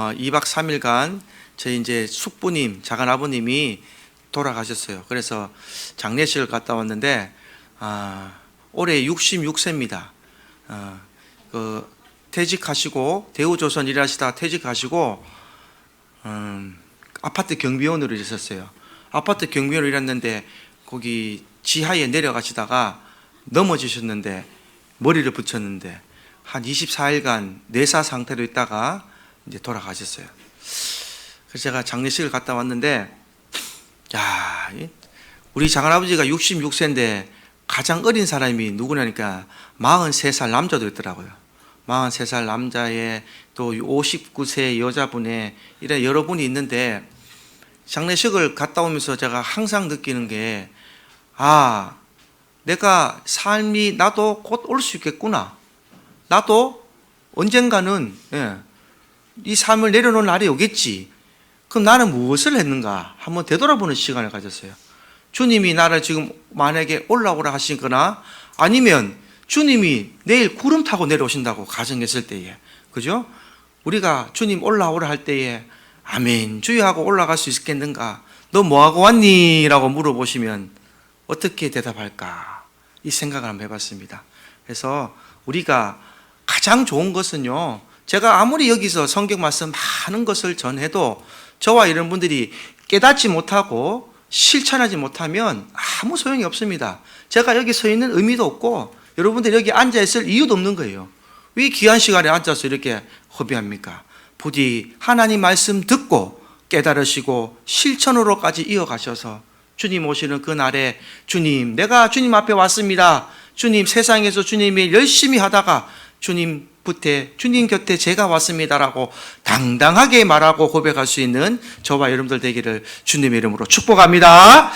2박 3일간 저희 이제 숙부님, 작은아버님이 돌아가셨어요. 그래서 장례식을 갔다 왔는데 올해 66세입니다. 퇴직하시고 대우조선 일하시다 퇴직하시고 아파트 경비원으로 일하셨어요. 아파트 경비원으로 일했는데 거기 지하에 내려가시다가 넘어지셨는데 머리를 붙였는데 한 24일간 뇌사 상태로 있다가 이제 돌아가셨어요. 그래서 제가 장례식을 갔다 왔는데, 야, 우리 장할아버지가 66세인데 가장 어린 사람이 누구냐니까 43살 남자도 있더라고요. 43살 남자에 또 59세 여자분에 이런 여러 분이 있는데, 장례식을 갔다 오면서 제가 항상 느끼는 게, 내가 삶이 나도 곧 올 수 있겠구나. 나도 언젠가는 이 삶을 내려놓을 날이 오겠지. 그럼 나는 무엇을 했는가? 한번 되돌아보는 시간을 가졌어요. 주님이 나를 지금 만약에 올라오라 하시거나 아니면 주님이 내일 구름 타고 내려오신다고 가정했을 때에, 그죠? 우리가 주님 올라오라 할 때에 아멘 주여 하고 올라갈 수 있겠는가? 너 뭐하고 왔니? 라고 물어보시면 어떻게 대답할까? 이 생각을 한번 해봤습니다. 그래서 우리가 가장 좋은 것은요, 제가 아무리 여기서 성경 말씀 많은 것을 전해도 저와 이런 분들이 깨닫지 못하고 실천하지 못하면 아무 소용이 없습니다. 제가 여기 서 있는 의미도 없고 여러분들이 여기 앉아있을 이유도 없는 거예요. 왜 귀한 시간에 앉아서 이렇게 허비합니까? 부디 하나님 말씀 듣고 깨달으시고 실천으로까지 이어가셔서 주님 오시는 그날에 주님, 내가 주님 앞에 왔습니다. 주님, 세상에서 주님이 열심히 하다가 주님 곁에 제가 왔습니다라고 당당하게 말하고 고백할 수 있는 저와 여러분들 되기를 주님의 이름으로 축복합니다.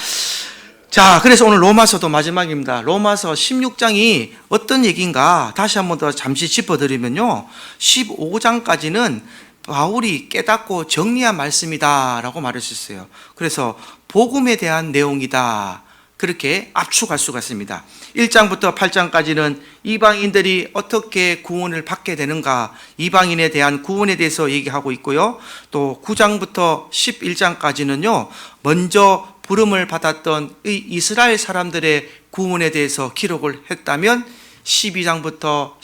자, 그래서 오늘 로마서도 마지막입니다. 로마서 16장이 어떤 얘기인가 다시 한번 더 잠시 짚어드리면요, 15장까지는 바울이 깨닫고 정리한 말씀이다라고 말할 수 있어요. 그래서 복음에 대한 내용이다, 그렇게 압축할 수가 있습니다. 1장부터 8장까지는 이방인들이 어떻게 구원을 받게 되는가, 이방인에 대한 구원에 대해서 얘기하고 있고요. 또 9장부터 11장까지는요, 먼저 부름을 받았던 이 이스라엘 사람들의 구원에 대해서 기록을 했다면 12장부터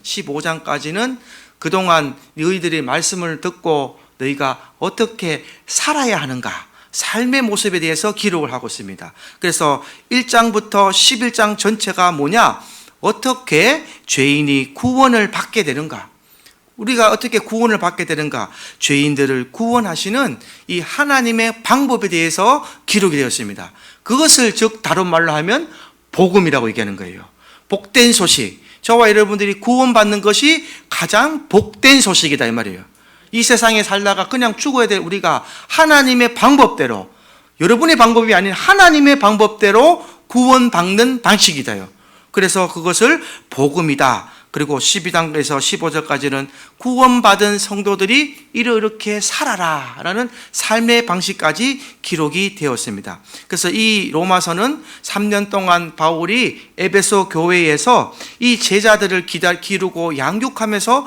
15장까지는 그동안 너희들이 말씀을 듣고 너희가 어떻게 살아야 하는가, 삶의 모습에 대해서 기록을 하고 있습니다. 그래서 1장부터 11장 전체가 뭐냐? 어떻게 죄인이 구원을 받게 되는가? 우리가 어떻게 구원을 받게 되는가? 죄인들을 구원하시는 이 하나님의 방법에 대해서 기록이 되었습니다. 그것을 즉 다른 말로 하면 복음이라고 얘기하는 거예요. 복된 소식. 저와 여러분들이 구원받는 것이 가장 복된 소식이다 이 말이에요. 이 세상에 살다가 그냥 죽어야 될 우리가 하나님의 방법대로, 여러분의 방법이 아닌 하나님의 방법대로 구원받는 방식이다요. 그래서 그것을 복음이다. 그리고 12장에서 15절까지는 구원받은 성도들이 이렇게 살아라 라는 삶의 방식까지 기록이 되었습니다. 그래서 이 로마서는 3년 동안 바울이 에베소 교회에서 이 제자들을 기르고 양육하면서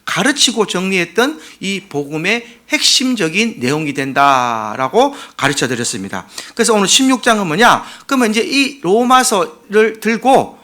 가르치고 정리했던 이 복음의 핵심적인 내용이 된다라고 가르쳐 드렸습니다. 그래서 오늘 16장은 뭐냐? 그러면 이제 이 로마서를 들고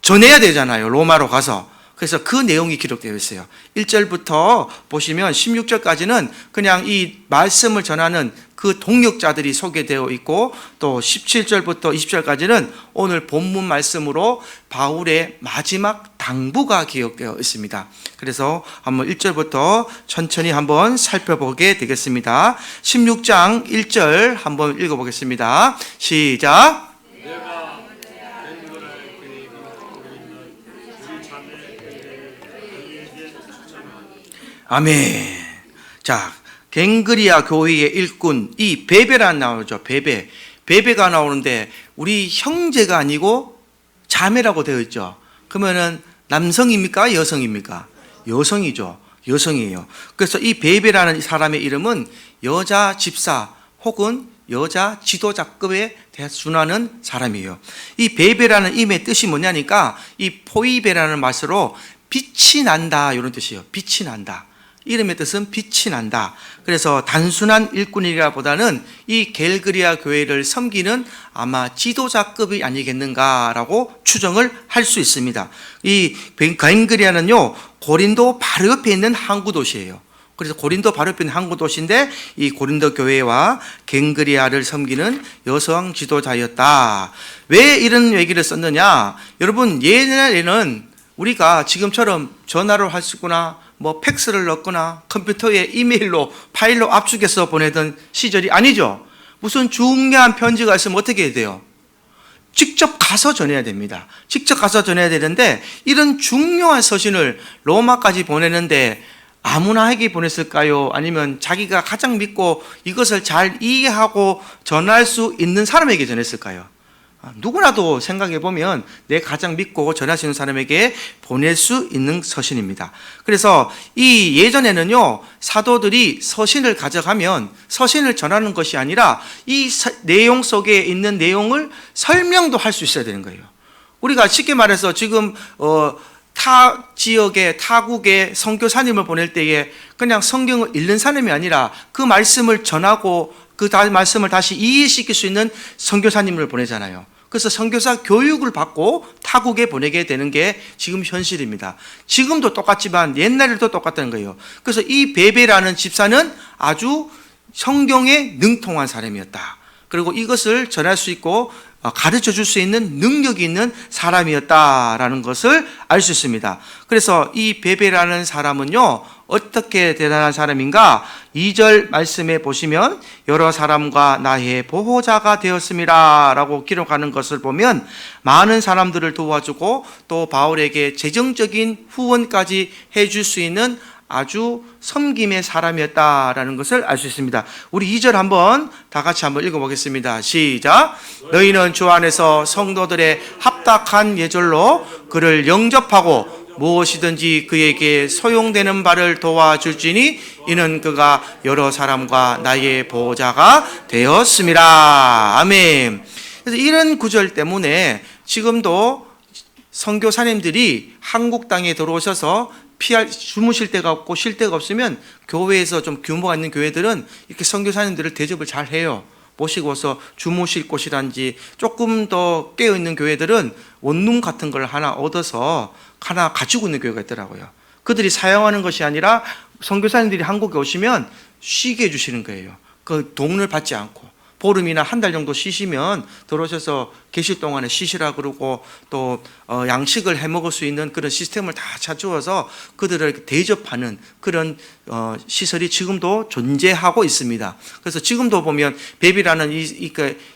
전해야 되잖아요, 로마로 가서. 그래서 그 내용이 기록되어 있어요. 1절부터 보시면 16절까지는 그냥 이 말씀을 전하는 그 동역자들이 소개되어 있고, 또 17절부터 20절까지는 오늘 본문 말씀으로 바울의 마지막 당부가 기록되어 있습니다. 그래서 한번 1절부터 천천히 한번 살펴보게 되겠습니다. 16장 1절 한번 읽어보겠습니다. 시작. 아멘. 자, 갱그리아 교회의 일꾼 이 베베란 나오죠. 베베가 나오는데 우리 형제가 아니고 자매라고 되어 있죠. 그러면은 남성입니까? 여성입니까? 여성이죠. 여성이에요. 그래서 이 베베라는 사람의 이름은 여자 집사 혹은 여자 지도자급에 준하는 사람이에요. 이 베베라는 임의 뜻이 뭐냐니까 이 포이베라는 말으로 빛이 난다 이런 뜻이에요. 빛이 난다. 이름의 뜻은 빛이 난다. 그래서 단순한 일꾼이라 보다는 이 갤그리아 교회를 섬기는 아마 지도자급이 아니겠는가라고 추정을 할 수 있습니다. 이 갤그리아는요, 고린도 바로 옆에 있는 항구 도시예요. 그래서 고린도 바로 옆에 있는 항구 도시인데 이 고린도 교회와 갱그리아를 섬기는 여성 지도자였다. 왜 이런 얘기를 썼느냐? 여러분, 옛날에는 우리가 지금처럼 전화로 할 수 있거나 뭐 팩스를 넣거나 컴퓨터에 이메일로 파일로 압축해서 보내던 시절이 아니죠. 무슨 중요한 편지가 있으면 어떻게 해야 돼요? 직접 가서 전해야 됩니다. 직접 가서 전해야 되는데 이런 중요한 서신을 로마까지 보내는데 아무나에게 보냈을까요? 아니면 자기가 가장 믿고 이것을 잘 이해하고 전할 수 있는 사람에게 전했을까요? 누구나도 생각해 보면 내 가장 믿고 전할 수 있는 사람에게 보낼 수 있는 서신입니다. 그래서 이 예전에는요, 사도들이 서신을 가져가면 서신을 전하는 것이 아니라 이 내용 속에 있는 내용을 설명도 할 수 있어야 되는 거예요. 우리가 쉽게 말해서 지금 타 지역의 타국의 선교사님을 보낼 때에 그냥 성경을 읽는 사람이 아니라 그 말씀을 전하고 그 말씀을 다시 이해시킬 수 있는 선교사님을 보내잖아요. 그래서 선교사 교육을 받고 타국에 보내게 되는 게 지금 현실입니다. 지금도 똑같지만 옛날에도 똑같다는 거예요. 그래서 이 베베라는 집사는 아주 성경에 능통한 사람이었다. 그리고 이것을 전할 수 있고 가르쳐 줄 수 있는 능력이 있는 사람이었다라는 것을 알 수 있습니다. 그래서 이 베베라는 사람은요, 어떻게 대단한 사람인가? 2절 말씀에 보시면 여러 사람과 나의 보호자가 되었습니다 라고 기록하는 것을 보면 많은 사람들을 도와주고 또 바울에게 재정적인 후원까지 해줄 수 있는 아주 섬김의 사람이었다라는 것을 알 수 있습니다. 우리 2절 한번 다 같이 한번 읽어보겠습니다. 시작. 너희는 주 안에서 성도들의 합당한 예절로 그를 영접하고 무엇이든지 그에게 소용되는 바를 도와줄지니 이는 그가 여러 사람과 나의 보호자가 되었습니다. 아멘. 그래서 이런 구절 때문에 지금도 선교사님들이 한국 땅에 들어오셔서 주무실 데가 없고 쉴 데가 없으면 교회에서 좀 규모가 있는 교회들은 이렇게 선교사님들을 대접을 잘 해요. 모시고 와서 주무실 곳이란지, 조금 더 깨어있는 교회들은 원룸 같은 걸 하나 얻어서 하나 가지고 있는 교회가 있더라고요. 그들이 사용하는 것이 아니라 선교사님들이 한국에 오시면 쉬게 해주시는 거예요. 그 돈을 받지 않고. 보름이나 한 달 정도 쉬시면 들어오셔서 계실 동안에 쉬시라 그러고 또 양식을 해 먹을 수 있는 그런 시스템을 다 갖추어서 그들을 대접하는 그런 시설이 지금도 존재하고 있습니다. 그래서 지금도 보면 베비라는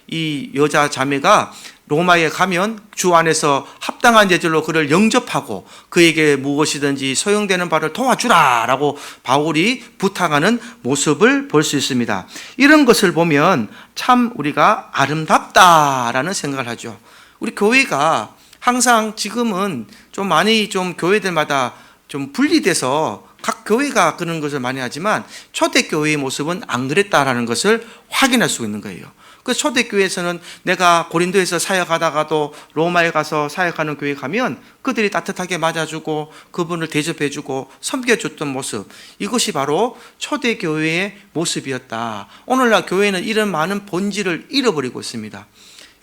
이 여자 자매가 로마에 가면 주 안에서 합당한 예절로 그를 영접하고 그에게 무엇이든지 소용되는 바를 도와주라라고 바울이 부탁하는 모습을 볼 수 있습니다. 이런 것을 보면 참 우리가 아름답다라는 생각을 하죠. 우리 교회가 항상 지금은 좀 많이 좀 교회들마다 좀 분리돼서 각 교회가 그런 것을 많이 하지만 초대교회의 모습은 안 그랬다라는 것을 확인할 수 있는 거예요. 그 초대교회에서는 내가 고린도에서 사역하다가도 로마에 가서 사역하는 교회 가면 그들이 따뜻하게 맞아주고 그분을 대접해주고 섬겨줬던 모습, 이것이 바로 초대교회의 모습이었다. 오늘날 교회는 이런 많은 본질을 잃어버리고 있습니다.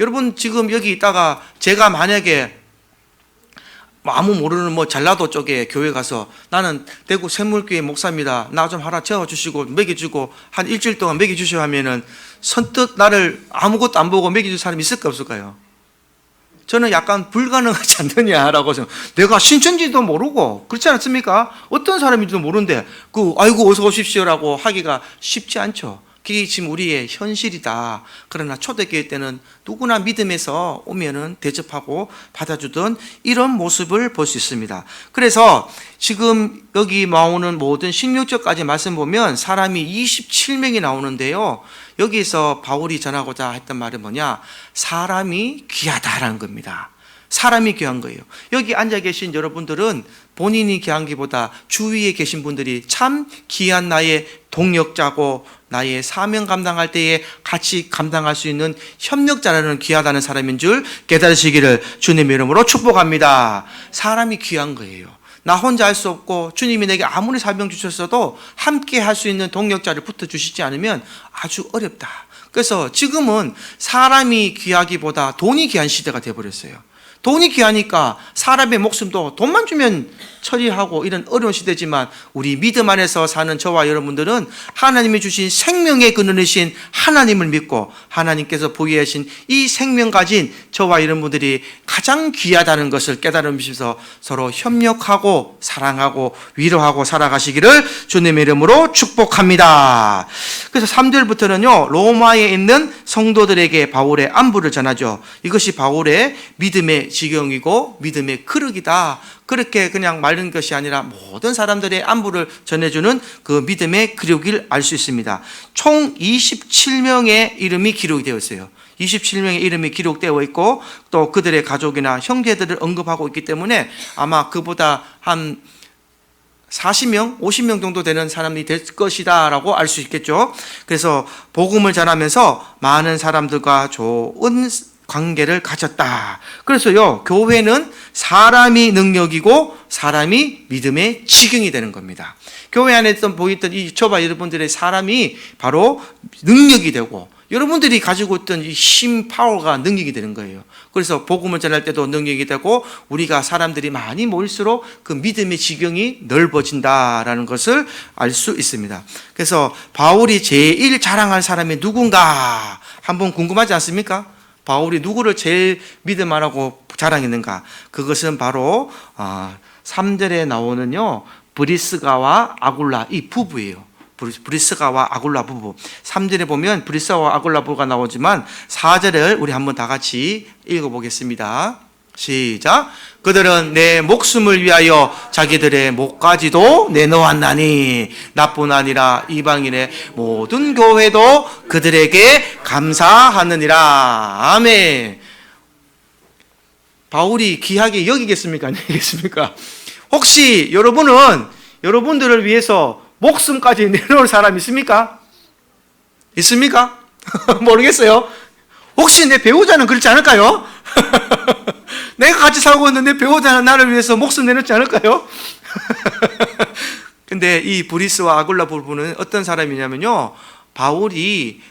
여러분, 지금 여기 있다가 제가 만약에 아무 모르는 전라도 쪽에 교회 가서 나는 대구 샘물교회 목사입니다, 나 좀 하나 재워주시고 먹여주고 한 일주일 동안 먹여주시오 하면은 선뜻 나를 아무것도 안 보고 먹여줄 사람이 있을까 없을까요? 저는 약간 불가능하지 않느냐라고 생각. 내가 신천지도 모르고 그렇지 않습니까? 어떤 사람인지도 모르는데 아이고 어서 오십시오라고 하기가 쉽지 않죠. 그게 지금 우리의 현실이다. 그러나 초대교회 때는 누구나 믿음에서 오면은 대접하고 받아주던 이런 모습을 볼 수 있습니다. 그래서 지금 여기 나오는 모든 16절까지 말씀 보면 사람이 27명이 나오는데요. 여기서 바울이 전하고자 했던 말은 뭐냐? 사람이 귀하다라는 겁니다. 사람이 귀한 거예요. 여기 앉아 계신 여러분들은 본인이 귀한기보다 주위에 계신 분들이 참 귀한 나의 동역자고 나의 사명 감당할 때에 같이 감당할 수 있는 협력자라는 귀하다는 사람인 줄 깨달으시기를 주님의 이름으로 축복합니다. 사람이 귀한 거예요. 나 혼자 할 수 없고 주님이 내게 아무리 사명 주셨어도 함께 할 수 있는 동력자를 붙어주시지 않으면 아주 어렵다. 그래서 지금은 사람이 귀하기보다 돈이 귀한 시대가 되어버렸어요. 돈이 귀하니까 사람의 목숨도 돈만 주면 처리하고 이런 어려운 시대지만 우리 믿음 안에서 사는 저와 여러분들은 하나님이 주신 생명의 근원이신 하나님을 믿고 하나님께서 보유하신 이 생명 가진 저와 여러분들이 가장 귀하다는 것을 깨달으면서 서로 협력하고 사랑하고 위로하고 살아가시기를 주님의 이름으로 축복합니다. 그래서 3절부터는요 로마에 있는 성도들에게 바울의 안부를 전하죠. 이것이 바울의 믿음의 지경이고 믿음의 그릇이다. 그렇게 그냥 말하는 것이 아니라 모든 사람들의 안부를 전해주는 그 믿음의 기록을 알 수 있습니다. 총 27명의 이름이 기록이 되어 있어요. 27명의 이름이 기록되어 있고 또 그들의 가족이나 형제들을 언급하고 있기 때문에 아마 그보다 한 40명, 50명 정도 되는 사람이 될 것이다 라고 알 수 있겠죠. 그래서 복음을 전하면서 많은 사람들과 좋은 관계를 가졌다. 그래서요 교회는 사람이 능력이고 사람이 믿음의 지경이 되는 겁니다. 교회 안에 보였던 이 저와 여러분들의 사람이 바로 능력이 되고 여러분들이 가지고 있던 이 힘, 파워가 능력이 되는 거예요. 그래서 복음을 전할 때도 능력이 되고 우리가 사람들이 많이 모일수록 그 믿음의 지경이 넓어진다라는 것을 알 수 있습니다. 그래서 바울이 제일 자랑할 사람이 누군가 한번 궁금하지 않습니까? 바울이 누구를 제일 믿음 안 하고 자랑했는가? 그것은 바로 3절에 나오는요 브리스가와 아굴라 이 부부예요. 브리스가와 아굴라 부부. 3절에 보면 브리스가와 아굴라 부부가 나오지만 4절을 우리 한번 다 같이 읽어보겠습니다. 시작. 그들은 내 목숨을 위하여 자기들의 목까지도 내놓았나니 나뿐 아니라 이방인의 모든 교회도 그들에게 감사하느니라. 아멘. 바울이 귀하게 여기겠습니까? 안 여기겠습니까? 혹시 여러분들을 위해서 목숨까지 내놓을 사람 있습니까? 있습니까? 모르겠어요. 혹시 내 배우자는 그렇지 않을까요? 내가 같이 살고 있는데 배우자는 나를 위해서 목숨 내놓지 않을까요? 근데 이 브리스와 아굴라 부부는 어떤 사람이냐면요 바울이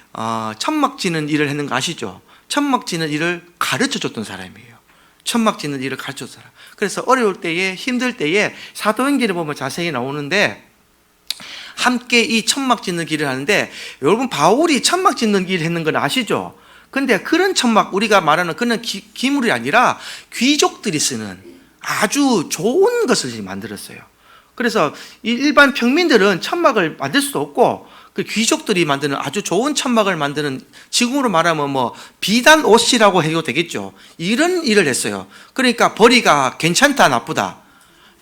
천막 지는 일을 했는 거 아시죠? 천막 지는 일을 가르쳐줬던 사람이에요. 천막 짓는 일을 가르쳤어요. 그래서 어려울 때에 힘들 때에 사도행전에 보면 자세히 나오는데 함께 이 천막 짓는 길을 하는데 여러분 바울이 천막 짓는 길 했는 건 아시죠? 근데 그런 천막 우리가 말하는 그런 기물이 아니라 귀족들이 쓰는 아주 좋은 것을 만들었어요. 그래서 일반 평민들은 천막을 만들 수도 없고 그 귀족들이 만드는 아주 좋은 천막을 만드는 지금으로 말하면 뭐 비단 옷이라고 해도 되겠죠. 이런 일을 했어요. 그러니까 벌이가 괜찮다 나쁘다.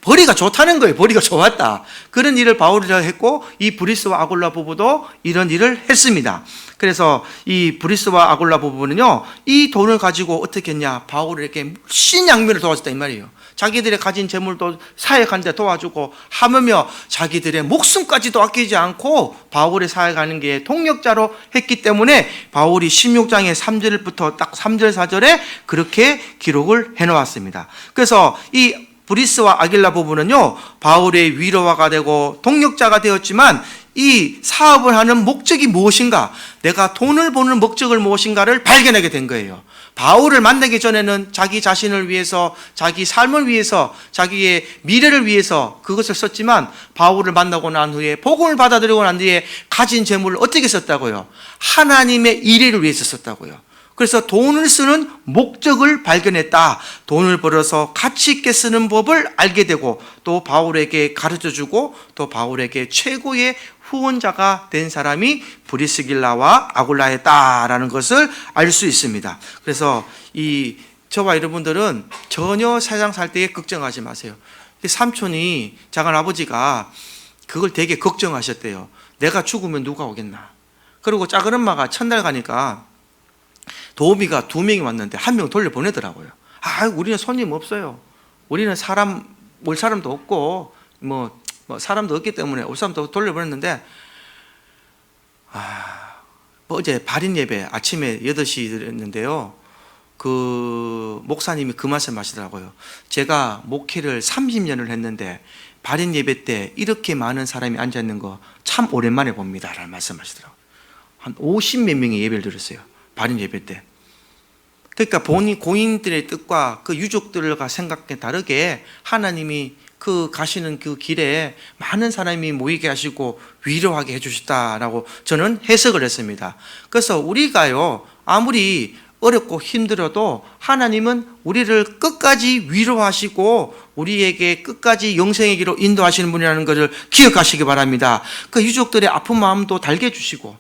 벌이가 좋다는 거예요. 벌이가 좋았다. 그런 일을 바울이 했고 이 브리스와 아굴라 부부도 이런 일을 했습니다. 그래서 이 브리스와 아굴라 부부는요 이 돈을 가지고 어떻게 했냐 바울에게 신양면을 도와줬다 이 말이에요. 자기들의 가진 재물도 사역하는 데 도와주고 하며 자기들의 목숨까지도 아끼지 않고 바울의 사역하는 게 동력자로 했기 때문에 바울이 16장의 3절부터 딱 3절 4절에 그렇게 기록을 해놓았습니다. 그래서 이 브리스와 아길라 부부는요 바울의 위로가 되고 동력자가 되었지만 이 사업을 하는 목적이 무엇인가, 내가 돈을 버는 목적을 무엇인가를 발견하게 된 거예요. 바울을 만나기 전에는 자기 자신을 위해서, 자기 삶을 위해서, 자기의 미래를 위해서 그것을 썼지만 바울을 만나고 난 후에, 복음을 받아들이고 난 뒤에 가진 재물을 어떻게 썼다고요? 하나님의 일을 위해서 썼다고요. 그래서 돈을 쓰는 목적을 발견했다. 돈을 벌어서 가치 있게 쓰는 법을 알게 되고 또 바울에게 가르쳐주고 또 바울에게 최고의 후원자가 된 사람이 브리스길라와 아굴라였다라는 것을 알 수 있습니다. 그래서 이 저와 여러분들은 전혀 세상 살 때에 걱정하지 마세요. 삼촌이, 작은 아버지가 그걸 되게 걱정하셨대요. 내가 죽으면 누가 오겠나. 그리고 작은 엄마가 첫날 가니까 도우미가 2명이 왔는데 1명 돌려보내더라고요. 우리는 손님 없어요. 우리는 올 사람도 없고 뭐 사람도 없기 때문에 올 사람도 돌려보냈는데 어제 발인 예배 아침에 8시 드렸는데요. 그 목사님이 그 말씀 하시더라고요. 제가 목회를 30년을 했는데 발인 예배 때 이렇게 많은 사람이 앉아 있는 거 참 오랜만에 봅니다 라는 말씀하시더라고요. 한 50몇 명의 예배를 드렸어요, 발인 예배 때. 그러니까 본인 고인들의 뜻과 그 유족들과 생각에 다르게 하나님이 그 가시는 그 길에 많은 사람이 모이게 하시고 위로하게 해주셨다라고 저는 해석을 했습니다. 그래서 우리가요, 아무리 어렵고 힘들어도 하나님은 우리를 끝까지 위로하시고 우리에게 끝까지 영생의 길로 인도하시는 분이라는 것을 기억하시기 바랍니다. 그 유족들의 아픈 마음도 달게 해주시고,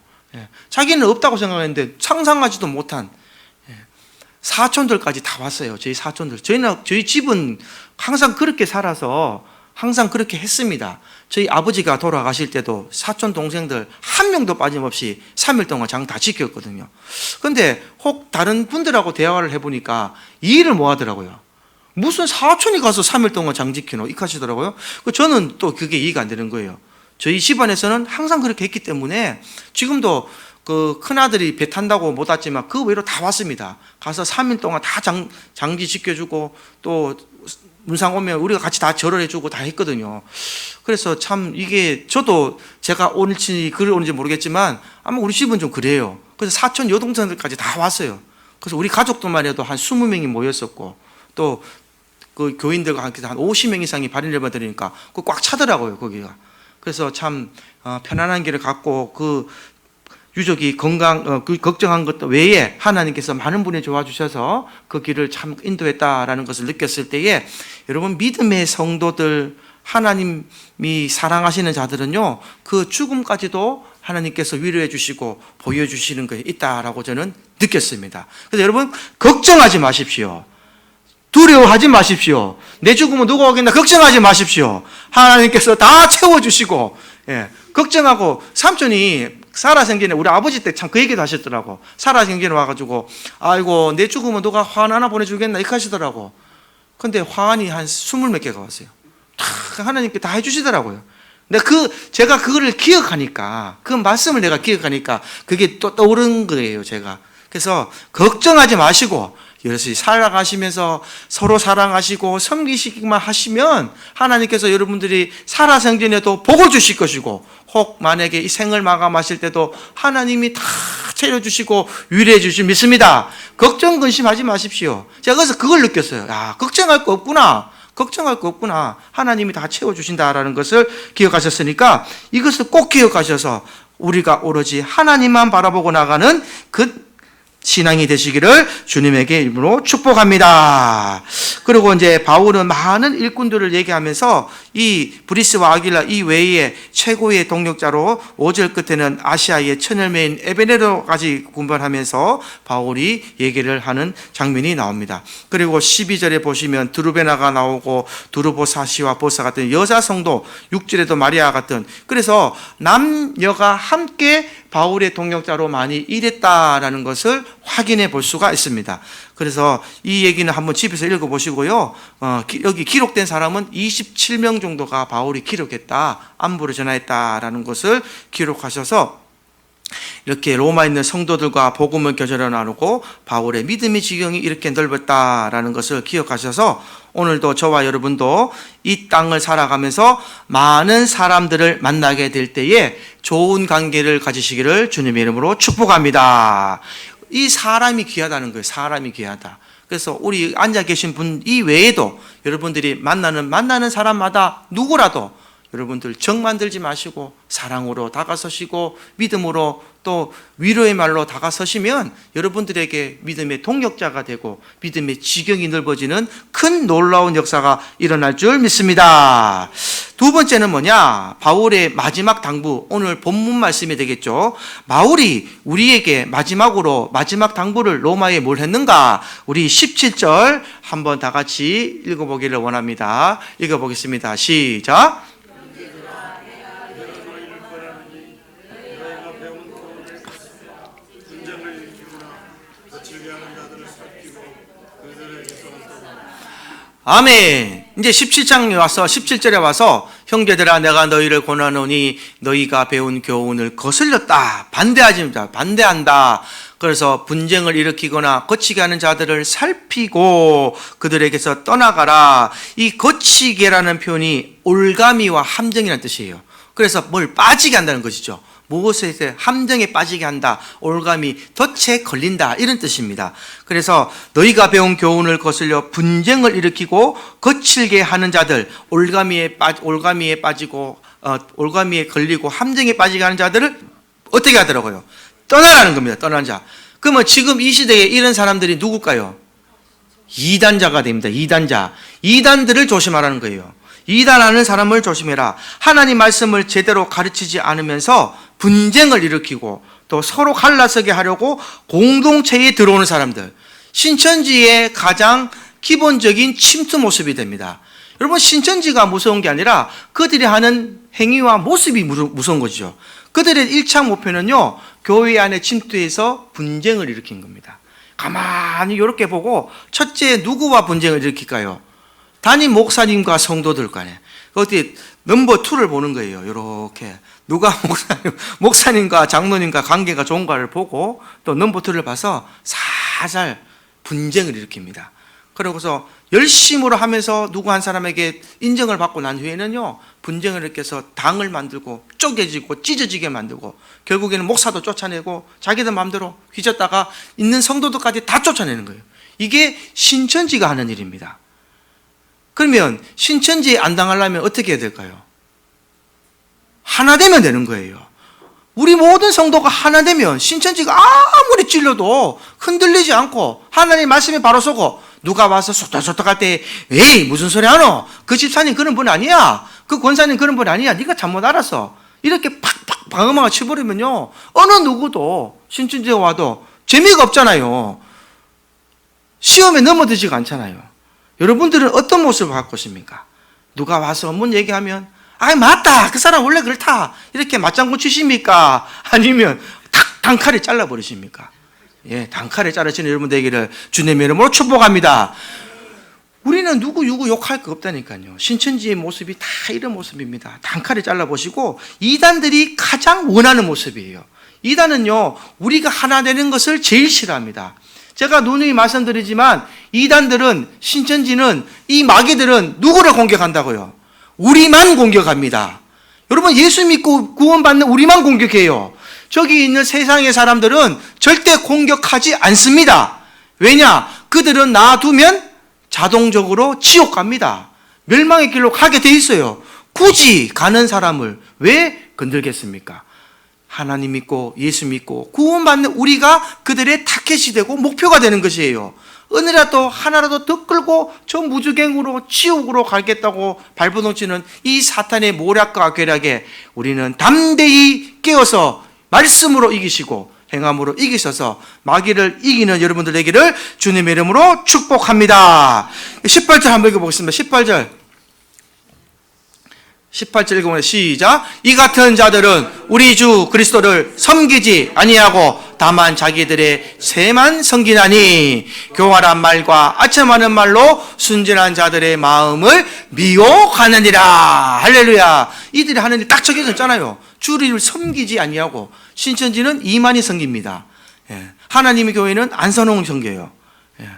자기는 없다고 생각했는데 상상하지도 못한 사촌들까지 다 왔어요. 저희 사촌들. 저희 집은 항상 그렇게 살아서 항상 그렇게 했습니다. 저희 아버지가 돌아가실 때도 사촌 동생들 한 명도 빠짐없이 3일 동안 장 다 지켰거든요. 그런데 혹 다른 분들하고 대화를 해보니까 이해를 못 하더라고요. 무슨 사촌이 가서 3일 동안 장 지키노? 이렇게 하시더라고요. 저는 또 그게 이해가 안 되는 거예요. 저희 집안에서는 항상 그렇게 했기 때문에 지금도 그 큰아들이 배 탄다고 못 왔지만 그 외로 다 왔습니다. 가서 3일 동안 다 장기 지켜주고 또 문상 오면 우리가 같이 다 절을 해주고 다 했거든요. 그래서 참 이게 저도 제가 오늘치 글을 오는지 모르겠지만 아마 우리 집은 좀 그래요. 그래서 사촌 여동생들까지 다 왔어요. 그래서 우리 가족들만 해도 한 20명이 모였었고 또 그 교인들과 함께 한 50명 이상이 발인을 드리니까 꽉 차더라고요, 거기가. 그래서 참 편안한 길을 갖고 그 유족이 그 걱정한 것 외에 하나님께서 많은 분이 도와주셔서 그 길을 참 인도했다라는 것을 느꼈을 때에 여러분, 믿음의 성도들, 하나님이 사랑하시는 자들은요, 그 죽음까지도 하나님께서 위로해 주시고 보여주시는 게 있다라고 저는 느꼈습니다. 그래서 여러분, 걱정하지 마십시오. 두려워하지 마십시오. 내 죽으면 누가 오겠나 걱정하지 마십시오. 하나님께서 다 채워주시고, 걱정하고 삼촌이 살아생전에 우리 아버지 때 참 그 얘기도 하셨더라고. 살아생전에 와가지고 아이고 내 죽으면 누가 화환 하나 보내주겠나 이렇게 하시더라고. 근데 화환이 한 20몇 개가 왔어요. 다 하나님께 다 해주시더라고요. 근데 제가 그거를 기억하니까, 그 말씀을 내가 기억하니까 그게 또 떠오른 거예요, 제가. 그래서 걱정하지 마시고 여러분이 살아가시면서 서로 사랑하시고 섬기시기만 하시면 하나님께서 여러분들이 살아생전에도 복을 주실 것이고, 혹 만약에 이 생을 마감하실 때도 하나님이 다 채워주시고 위로해 주실 믿습니다. 걱정 근심하지 마십시오. 제가 그래서 그걸 느꼈어요. 야, 걱정할 거 없구나. 걱정할 거 없구나. 하나님이 다 채워주신다라는 것을 기억하셨으니까 이것을 꼭 기억하셔서 우리가 오로지 하나님만 바라보고 나가는 그 신앙이 되시기를 주님에게 이름으로 축복합니다. 그리고 이제 바울은 많은 일꾼들을 얘기하면서 이 브리스와 아길라 이 외에 최고의 동력자로 5절 끝에는 아시아의 천혈매인 에베네로까지 군발하면서 바울이 얘기를 하는 장면이 나옵니다. 그리고 12절에 보시면 드루베나가 나오고 두루보사시와 보사 같은 여자 성도, 6절에도 마리아 같은, 그래서 남녀가 함께 바울의 동력자로 많이 일했다라는 것을 확인해 볼 수가 있습니다. 그래서 이 얘기는 한번 집에서 읽어보시고요. 여기 기록된 사람은 27명 정도가 바울이 기록했다, 안부를 전하였다라는 것을 기록하셔서 이렇게 로마에 있는 성도들과 복음을 교제로 나누고 바울의 믿음의 지경이 이렇게 넓었다라는 것을 기억하셔서 오늘도 저와 여러분도 이 땅을 살아가면서 많은 사람들을 만나게 될 때에 좋은 관계를 가지시기를 주님의 이름으로 축복합니다. 이 사람이 귀하다는 거예요. 사람이 귀하다. 그래서 우리 앉아 계신 분 이외에도 여러분들이 만나는 사람마다 누구라도 여러분들 정 만들지 마시고 사랑으로 다가서시고 믿음으로 또 위로의 말로 다가서시면 여러분들에게 믿음의 동력자가 되고 믿음의 지경이 넓어지는 큰 놀라운 역사가 일어날 줄 믿습니다. 두 번째는 뭐냐? 바울의 마지막 당부, 오늘 본문 말씀이 되겠죠. 바울이 우리에게 마지막 당부를 로마에 뭘 했는가? 우리 17절 한번 다 같이 읽어보기를 원합니다. 읽어보겠습니다. 시작. 아멘. 이제 17장에 와서 17절에 와서 형제들아 내가 너희를 권하노니 너희가 배운 교훈을 거슬렸다. 반대한다. 그래서 분쟁을 일으키거나 거치게 하는 자들을 살피고 그들에게서 떠나가라. 이 거치게라는 표현이 올가미와 함정이라는 뜻이에요. 그래서 뭘 빠지게 한다는 것이죠. 무엇에 함정에 빠지게 한다, 올가미, 덫에 걸린다, 이런 뜻입니다. 그래서 너희가 배운 교훈을 거슬려 분쟁을 일으키고 거칠게 하는 자들, 올가미에 빠지고 올가미에 걸리고 함정에 빠지게 하는 자들을 어떻게 하더라고요? 떠나라는 겁니다. 떠나는 자. 그러면 지금 이 시대에 이런 사람들이 누굴까요? 이단자가 됩니다. 이단자. 이단들을 조심하라는 거예요. 이단하는 사람을 조심해라. 하나님 말씀을 제대로 가르치지 않으면서 분쟁을 일으키고 또 서로 갈라서게 하려고 공동체에 들어오는 사람들, 신천지의 가장 기본적인 침투 모습이 됩니다. 여러분, 신천지가 무서운 게 아니라 그들이 하는 행위와 모습이 무서운 거죠. 그들의 1차 목표는요, 교회 안에 침투해서 분쟁을 일으킨 겁니다. 가만히 이렇게 보고, 첫째 누구와 분쟁을 일으킬까요? 담임 목사님과 성도들 간에 어디 넘버 2를 보는 거예요. 이렇게 누가 목사님과 장로님과 관계가 좋은가를 보고 또 넘버 2를 봐서 살살 분쟁을 일으킵니다. 그러고서 열심으로 하면서 누구 한 사람에게 인정을 받고 난 후에는요, 분쟁을 일으켜서 당을 만들고 쪼개지고 찢어지게 만들고 결국에는 목사도 쫓아내고 자기들 마음대로 휘젓다가 있는 성도들까지 다 쫓아내는 거예요. 이게 신천지가 하는 일입니다. 그러면 신천지에 안 당하려면 어떻게 해야 될까요? 하나 되면 되는 거예요. 우리 모든 성도가 하나 되면 신천지가 아무리 찔려도 흔들리지 않고 하나님 말씀에 바로 서고, 누가 와서 소떡소떡할 때 에이 무슨 소리 하노? 그 집사님 그런 분 아니야. 그 권사님 그런 분 아니야. 네가 잘못 알았어. 이렇게 팍팍 방어막을 쳐버리면요, 어느 누구도 신천지에 와도 재미가 없잖아요. 시험에 넘어들지가 않잖아요. 여러분들은 어떤 모습을 갖고 있습니까? 누가 와서 뭔 얘기하면 아이 맞다, 그 사람 원래 그렇다, 이렇게 맞장구 치십니까? 아니면 탁 단칼에 잘라버리십니까? 예, 단칼에 자르시는 여러분 되기를 주님의 이름으로 축복합니다. 우리는 누구 욕할 거 없다니까요. 신천지의 모습이 다 이런 모습입니다. 단칼에 잘라보시고, 이단들이 가장 원하는 모습이에요. 이단은요, 우리가 하나 되는 것을 제일 싫어합니다. 제가 누누이 말씀드리지만 이단들은, 신천지는, 이 마귀들은 누구를 공격한다고요? 우리만 공격합니다. 여러분, 예수 믿고 구원받는 우리만 공격해요. 저기 있는 세상의 사람들은 절대 공격하지 않습니다. 왜냐? 그들은 놔두면 자동적으로 지옥 갑니다. 멸망의 길로 가게 돼 있어요. 굳이 가는 사람을 왜 건들겠습니까? 하나님 믿고 예수 믿고 구원받는 우리가 그들의 타켓이 되고 목표가 되는 것이에요. 은혜라도 하나라도 더 끌고 저 무주갱으로 지옥으로 가겠다고 발버둥치는 이 사탄의 모략과 괴략에 우리는 담대히 깨어서 말씀으로 이기시고 행함으로 이기셔서 마귀를 이기는 여러분들 되기를 주님의 이름으로 축복합니다. 18절 한번 읽어보겠습니다. 18절 읽어보면 시작. 이 같은 자들은 우리 주 그리스도를 섬기지 아니하고 다만 자기들의 새만 섬기나니 교활한 말과 아첨하는 말로 순진한 자들의 마음을 미혹하느니라. 할렐루야. 이들이 하는 일 딱 적혀져 있잖아요. 주를 섬기지 아니하고. 신천지는 이만희 섬깁니다. 예. 하나님의 교회는 안선홍을 섬겨요. 예.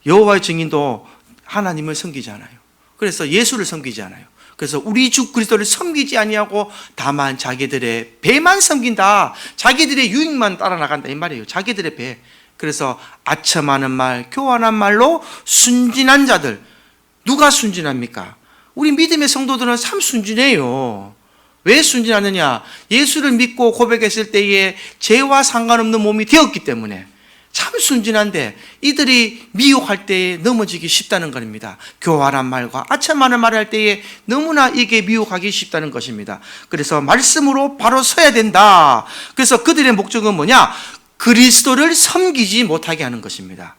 여호와의 증인도 하나님을 섬기지 않아요. 그래서 예수를 섬기지 않아요. 그래서 우리 주 그리스도를 섬기지 아니하고 다만 자기들의 배만 섬긴다. 자기들의 유익만 따라 나간다 이 말이에요. 자기들의 배. 그래서 아첨하는 말, 교환한 말로 순진한 자들. 누가 순진합니까? 우리 믿음의 성도들은 참 순진해요. 왜 순진하느냐? 예수를 믿고 고백했을 때에 죄와 상관없는 몸이 되었기 때문에 참 순진한데 이들이 미혹할 때에 넘어지기 쉽다는 겁니다. 교활한 말과 아첨하는 말을 할 때에 너무나 이게 미혹하기 쉽다는 것입니다. 그래서 말씀으로 바로 서야 된다. 그래서 그들의 목적은 뭐냐? 그리스도를 섬기지 못하게 하는 것입니다.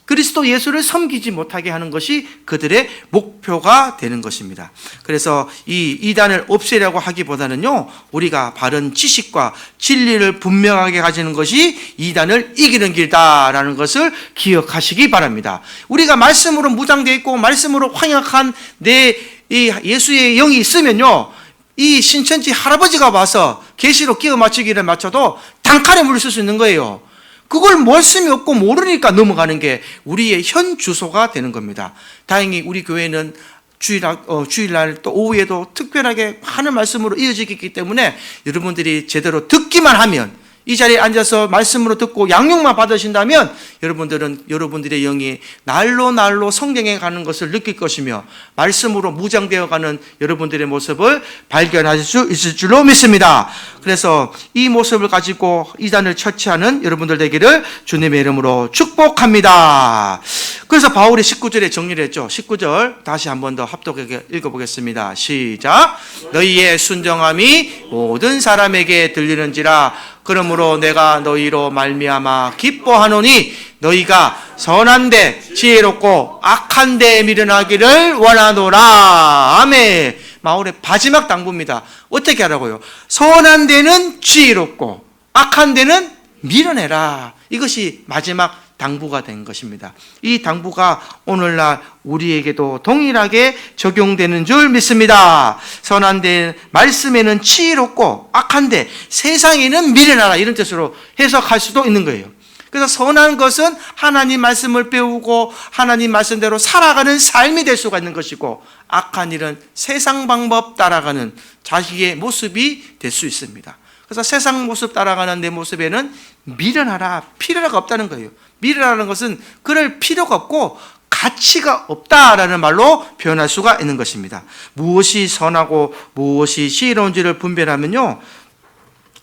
그리스도 예수를 섬기지 못하게 하는 것이 그들의 목표가 되는 것입니다. 그래서 이 이단을 없애려고 하기보다는요, 우리가 바른 지식과 진리를 분명하게 가지는 것이 이단을 이기는 길다라는 것을 기억하시기 바랍니다. 우리가 말씀으로 무장되어 있고 말씀으로 활약한 내 이 예수의 영이 있으면요, 이 신천지 할아버지가 와서 계시로 끼워 맞추기를 맞춰도 단칼에 물을 쓸 수 있는 거예요. 그걸 말씀이 없고 모르니까 넘어가는 게 우리의 현 주소가 되는 겁니다. 다행히 우리 교회는 주일날 또 오후에도 특별하게 하는 말씀으로 이어지기 때문에 여러분들이 제대로 듣기만 하면, 이 자리에 앉아서 말씀으로 듣고 양육만 받으신다면 여러분들은 여러분들의 영이 날로 성경에 가는 것을 느낄 것이며 말씀으로 무장되어가는 여러분들의 모습을 발견하실 수 있을 줄로 믿습니다. 그래서 이 모습을 가지고 이단을 처치하는 여러분들 되기를 주님의 이름으로 축복합니다. 그래서 바울이 19절에 정리를 했죠. 19절 다시 한 번 더 합독하게 읽어보겠습니다. 시작. 너희의 순정함이 모든 사람에게 들리는지라. 그러므로 내가 너희로 말미암아 기뻐하노니 너희가 선한 데 지혜롭고 악한 데 미련하기를 원하노라. 아멘. 바울의 마지막 당부입니다. 어떻게 하라고요? 선한 데는 지혜롭고 악한 데는 미련해라. 이것이 마지막 당부가 된 것입니다. 이 당부가 오늘날 우리에게도 동일하게 적용되는 줄 믿습니다. 선한 데 말씀에는 지혜롭고 악한 데 세상에는 미련하라, 이런 뜻으로 해석할 수도 있는 거예요. 그래서 선한 것은 하나님 말씀을 배우고 하나님 말씀대로 살아가는 삶이 될 수가 있는 것이고, 악한 일은 세상 방법 따라가는 자기의 모습이 될 수 있습니다. 그래서 세상 모습 따라가는 내 모습에는 미련하라, 필요가 없다는 거예요. 미련하는 것은 그럴 필요가 없고 가치가 없다라는 말로 표현할 수가 있는 것입니다. 무엇이 선하고 무엇이 지혜로운지를 분별하면요,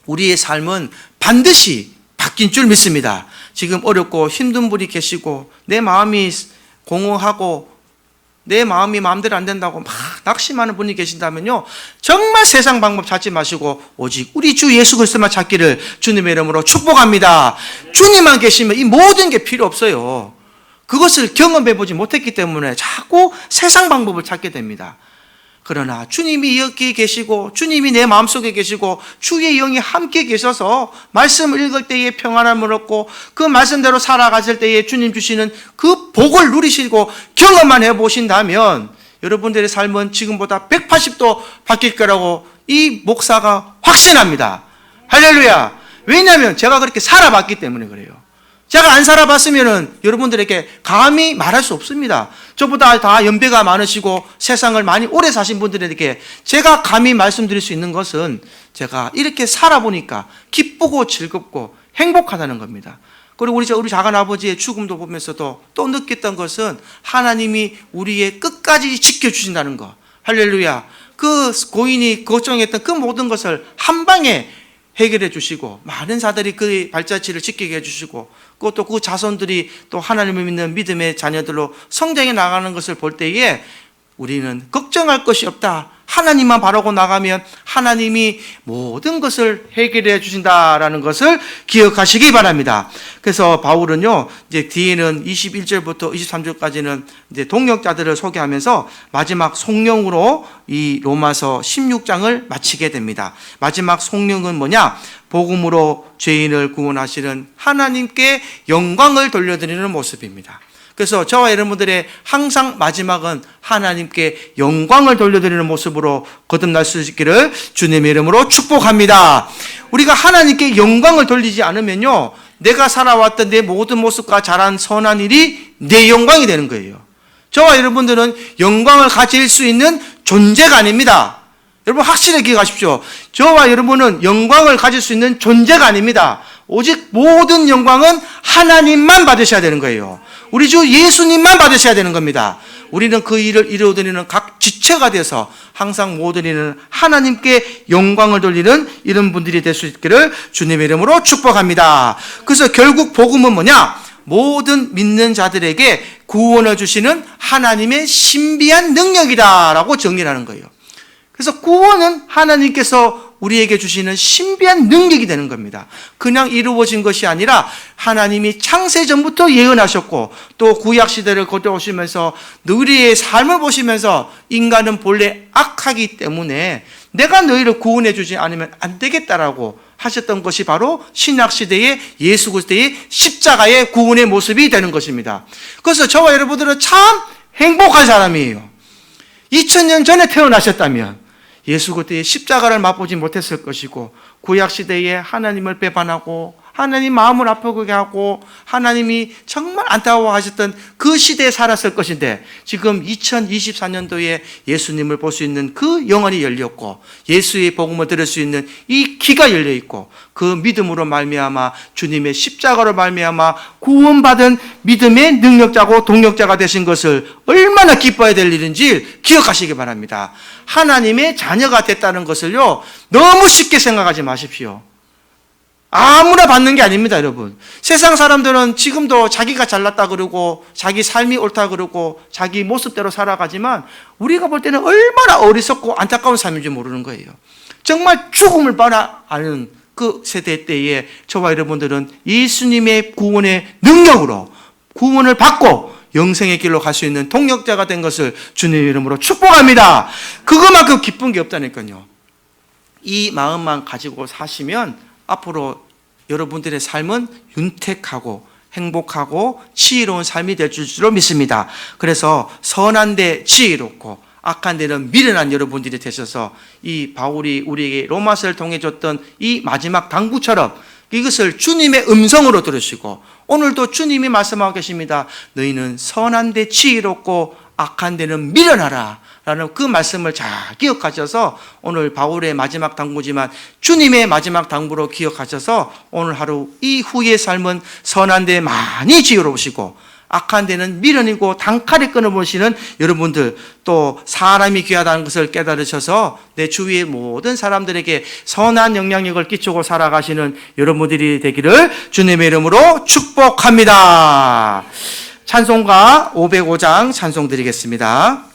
우리의 삶은 반드시 바뀐 줄 믿습니다. 지금 어렵고 힘든 분이 계시고 내 마음이 공허하고 내 마음이 마음대로 안 된다고 막 낙심하는 분이 계신다면요, 정말 세상 방법 찾지 마시고 오직 우리 주 예수 그리스도만 찾기를 주님의 이름으로 축복합니다. 주님만 계시면 이 모든 게 필요 없어요. 그것을 경험해보지 못했기 때문에 자꾸 세상 방법을 찾게 됩니다. 그러나 주님이 여기 계시고 주님이 내 마음속에 계시고 주의 영이 함께 계셔서 말씀을 읽을 때에 평안함을 얻고 그 말씀대로 살아가실 때에 주님 주시는 그 복을 누리시고 경험만 해보신다면 여러분들의 삶은 지금보다 180도 바뀔 거라고 이 목사가 확신합니다. 할렐루야. 왜냐하면 제가 그렇게 살아봤기 때문에 그래요. 제가 안 살아봤으면 여러분들에게 감히 말할 수 없습니다. 저보다 다 연배가 많으시고 세상을 많이 오래 사신 분들에게 제가 감히 말씀드릴 수 있는 것은 제가 이렇게 살아보니까 기쁘고 즐겁고 행복하다는 겁니다. 그리고 우리 작은 아버지의 죽음도 보면서도 또 느꼈던 것은 하나님이 우리의 끝까지 지켜주신다는 거. 할렐루야. 그 고인이 걱정했던 그 모든 것을 한 방에 해결해 주시고 많은 자들이 그 발자취를 지키게 해주시고 또 그 자손들이 또 하나님을 믿는 믿음의 자녀들로 성장해 나가는 것을 볼 때에 우리는 걱정할 것이 없다. 하나님만 바라고 나가면 하나님이 모든 것을 해결해 주신다라는 것을 기억하시기 바랍니다. 그래서 바울은요, 이제 뒤에는 21절부터 23절까지는 이제 동역자들을 소개하면서 마지막 송령으로 이 로마서 16장을 마치게 됩니다. 마지막 송령은 뭐냐? 복음으로 죄인을 구원하시는 하나님께 영광을 돌려드리는 모습입니다. 그래서 저와 여러분들의 항상 마지막은 하나님께 영광을 돌려드리는 모습으로 거듭날 수 있기를 주님의 이름으로 축복합니다. 우리가 하나님께 영광을 돌리지 않으면요, 내가 살아왔던 내 모든 모습과 잘한 선한 일이 내 영광이 되는 거예요. 저와 여러분들은 영광을 가질 수 있는 존재가 아닙니다. 여러분 확실히 기억하십시오. 저와 여러분은 영광을 가질 수 있는 존재가 아닙니다. 오직 모든 영광은 하나님만 받으셔야 되는 거예요. 우리 주 예수님만 받으셔야 되는 겁니다. 우리는 그 일을 이루어드리는 각 지체가 돼서 항상 모든 일은 하나님께 영광을 돌리는 이런 분들이 될 수 있기를 주님의 이름으로 축복합니다. 그래서 결국 복음은 뭐냐? 모든 믿는 자들에게 구원을 주시는 하나님의 신비한 능력이다라고 정리를 하는 거예요. 그래서 구원은 하나님께서 우리에게 주시는 신비한 능력이 되는 겁니다. 그냥 이루어진 것이 아니라 하나님이 창세전부터 예언하셨고 또 구약시대를 거쳐오시면서 너희의 삶을 보시면서 인간은 본래 악하기 때문에 내가 너희를 구원해 주지 않으면 안 되겠다라고 하셨던 것이 바로 신약시대의 예수 그리스도의 십자가의 구원의 모습이 되는 것입니다. 그래서 저와 여러분들은 참 행복한 사람이에요. 2000년 전에 태어나셨다면 예수 그때의 십자가를 맛보지 못했을 것이고, 구약시대에 하나님을 배반하고 하나님 마음을 아프게 하고 하나님이 정말 안타까워하셨던 그 시대에 살았을 것인데, 지금 2024년도에 예수님을 볼 수 있는 그 영혼이 열렸고 예수의 복음을 들을 수 있는 이 귀가 열려있고, 그 믿음으로 말미암아 주님의 십자가로 말미암아 구원받은 믿음의 능력자고 동력자가 되신 것을 얼마나 기뻐해야 될 일인지 기억하시기 바랍니다. 하나님의 자녀가 됐다는 것을요, 너무 쉽게 생각하지 마십시오. 아무나 받는 게 아닙니다, 여러분. 세상 사람들은 지금도 자기가 잘났다 그러고 자기 삶이 옳다 그러고 자기 모습대로 살아가지만, 우리가 볼 때는 얼마나 어리석고 안타까운 삶인지 모르는 거예요. 정말 죽음을 아는 그 세대 때에 저와 여러분들은 예수님의 구원의 능력으로 구원을 받고 영생의 길로 갈 수 있는 동력자가 된 것을 주님의 이름으로 축복합니다. 그것만큼 기쁜 게 없다니까요. 이 마음만 가지고 사시면 앞으로 여러분들의 삶은 윤택하고 행복하고 지혜로운 삶이 될 줄로 믿습니다. 그래서 선한 데 지혜롭고 악한 데는 미련한 여러분들이 되셔서 이 바울이 우리에게 로마서를 통해 줬던 이 마지막 당부처럼 이것을 주님의 음성으로 들으시고, 오늘도 주님이 말씀하고 계십니다. 너희는 선한 데 지혜롭고 악한 데는 미련하라 라는 그 말씀을 잘 기억하셔서, 오늘 바울의 마지막 당부지만 주님의 마지막 당부로 기억하셔서 오늘 하루 이후의 삶은 선한 데 많이 지혜로우시고 악한 데는 미련이고 단칼에 끊어보시는 여러분들, 또 사람이 귀하다는 것을 깨달으셔서 내 주위의 모든 사람들에게 선한 영향력을 끼치고 살아가시는 여러분들이 되기를 주님의 이름으로 축복합니다. 찬송가 505장 찬송 드리겠습니다.